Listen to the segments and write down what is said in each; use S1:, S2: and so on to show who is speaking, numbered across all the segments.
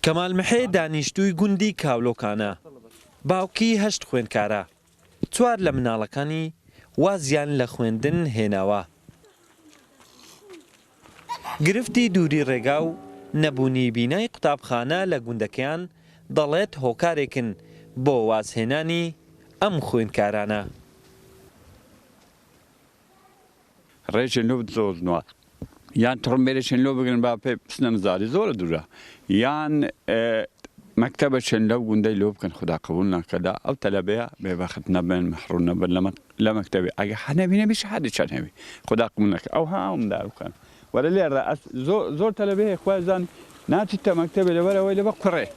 S1: کەمال محێ دانیشتووی گوندی کاولۆکانە باوکی 8 خوێندکارە 4 لە مناڵەکانی وازیان لە خوێندن هێناوە. گرفتی دووری ڕێگا و نەبوونی بینای قوتابخانە لە گوندەکەیان دەڵێت هۆکارێکن بۆ وازهێنانی ئەم خوێندکارانە.
S2: ڕێژێن لۆ زۆرنوە یان تڕمبێرێکن لۆ بگرن با پێ بچنە مزاری زۆرە دوورە یان مەکتەبەچێن لەو گوندەی لۆ بکەن خدا قبول ناکەدا ئەو تەلەبەیە بێبەخت نەبن مەحڕوم نەبن لە مەکتەبێ ئەگە هەنەبینە شهادی چەند هەوی خدا قبول ناکە ئەو هاومدا بکەن وەرە لێرە زۆر تەلەبەیە خوازان ناچیتە مەکتەبێ لەبەرەوەی لەبە قوڕێ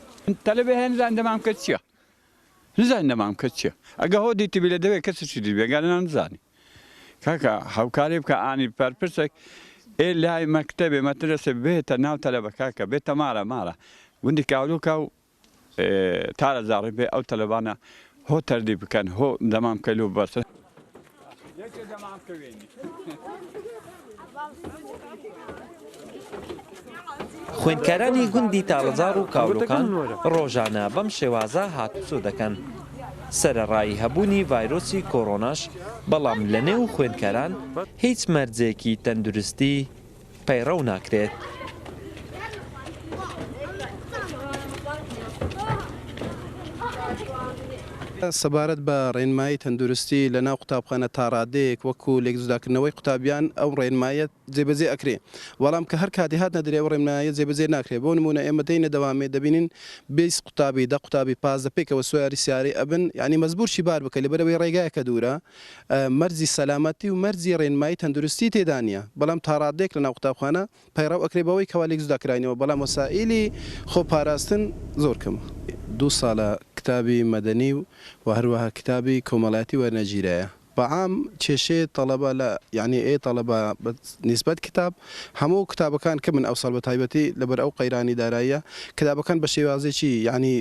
S2: تەلەبێ هێ نزان دەمام کە چییە نزان دەمام کە چییە ئەگە هۆ دیتی بێ لە دەوێ کەسێکی دی بێگانە نزانی کاکە هاوکاری بکە ئانی پەرپرسێک ئێ لای مەکتەبێ مەترسێ بێتە ناو تەلەبە کاکە بێتە مارە گوندی کاولوکە و تارە زاڕی بێ ئەو تەلەبانە هۆ تەردی بکەن هۆ دەمام کەلو بەسە
S1: خوێندکارانی گوندی تاڵەزار و کاولۆکان ڕۆژانە بەم شێوازە هاتوچۆ دەکەن. سەرەڕای هەبوونی ڤایرۆسی کۆڕۆناش بەڵام لە نێو خوێندکاران هیچ مەرجێکی تەندروستی پەیڕەو ناکرێت.
S3: سەبارەت بە ڕێنمایی تەندروستی لە ناو قوتابخانە تا ڕادەیەک وەکو لێکزوداکردنەوەی قوتابیان ئەو ڕێنمایەت جێبەجێ ئەکرێ بەڵام کە هەر کاتی هات نەدرێ ئەو ڕێنمایەت جێبەجێ ناکرێت بۆ نمونە ئێمە دەینە دەوامێ دەبینین 20 قوتابی 10 قوتابی 15 پێکەوە سواری سیاری ئەبن یعنی مەزبوور شیبار بکە لەبەرەوەی ڕێگایەکە دوورە مەرجی سەلامەتی و مەرجی ڕێنمایی تەندروستی تێدا نیە بەڵام تا ڕادەیەک لە ناو قوتابخانە پەیڕەو ئەکرێ بەوەی کەوا لێکزوداکراینەوە بەڵام وەسائلی خۆپاراستن زۆر کەمە. 2 ساڵە کتابی مەدەنی و هەروەها کتابی کۆمەڵایەتی وەرنەگیرەیە بەعام کێشەیە تەڵەبە لە یعنی تەڵەبە نیسبەت کتاب هەموو کتابەکان کە من ئەو ساڵ بە تایبەتی لەبەر ئەو قەیرانی داراییە کتابەکان بە شێوازێکی یعنی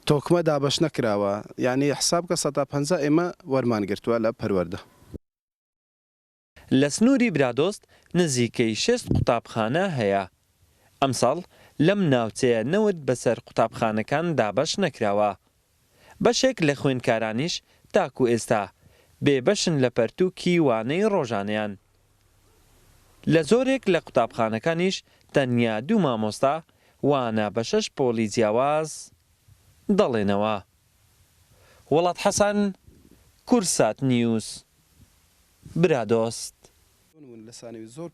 S3: تۆکمە دابەش نەکراوە یعنی حساب کە 150 ئێمە وەرمان گرتووە لە پەروەردە.
S1: لە سنووری برادۆست نزیکەی 6 قوتابخانە هەیە. ئەمساڵ لەم ناوچەیە نەوت بەسەر قوتابخانەکان دابەش نەکراوە. بەشێک لە خوێندکارانیش تاکو ئێستا بێبەشن لە پەرتووکی وانەی ڕۆژانەیان. لە زۆرێک لە قوتابخانەکانیش تەنیا 2 مامۆستا وانە بە 6 پۆلی جیاواز دەڵێنەوە. وڵات حەسەن، کورسات نیوز، برادۆست.